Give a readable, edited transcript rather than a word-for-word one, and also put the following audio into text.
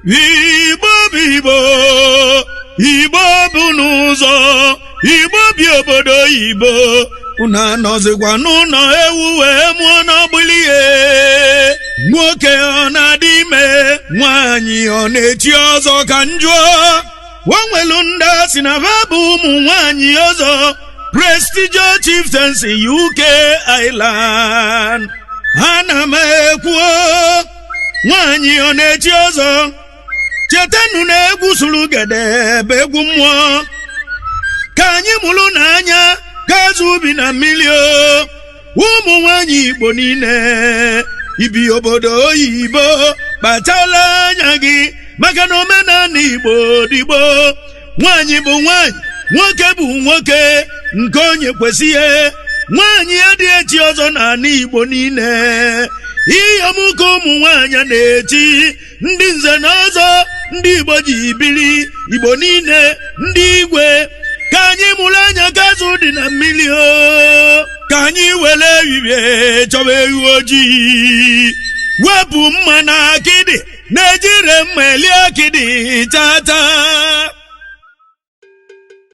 Igbo bụ Igbo, Igbo bụ n'ụzọ, Igbo bi obodo Igbo. Unu anọzikwa n'ụlọ ewu wee mụọ n'ọgbụlie. Nwoke ọ na-adị ime, nwaanyị ọ na-echi ọzọ ka njụọ. Onwelu ndị asị na ha bụ ụmụ nwaanyị ọzọ. Prestigious Chieftaincy UK Island. Ana m ekwu, nwaanyị ọ na-echi ọzọ. Chetanụ na egwu suru gede bụ egwu mmụọ. Ka anyị mụrụ n'anya gazu ubi na mmiri o. Ụmụ nwaanyị Igbo niile ibi obodo oyibo kpachala anya gị maka na omenala Igbo dịgbo. Nwaanyị bụ nwaanyị, nwoke bụ nwoke nke onye kwesịghị. Nwaanyị adịghị echi ọzọ n'ala Igbo niile. Ihe m ka ụmụ nwaanyị na-eti ndị nze na ọzọ ndị Igbo ji biri Igbo niile ndị igwe. Ka anyị mụrụ anya gazu dị na mmiri o. Ka anyị were ehihie chọba ewu ojii, wepụ mma na akịdị, na-ejire mma eli akịdị tata.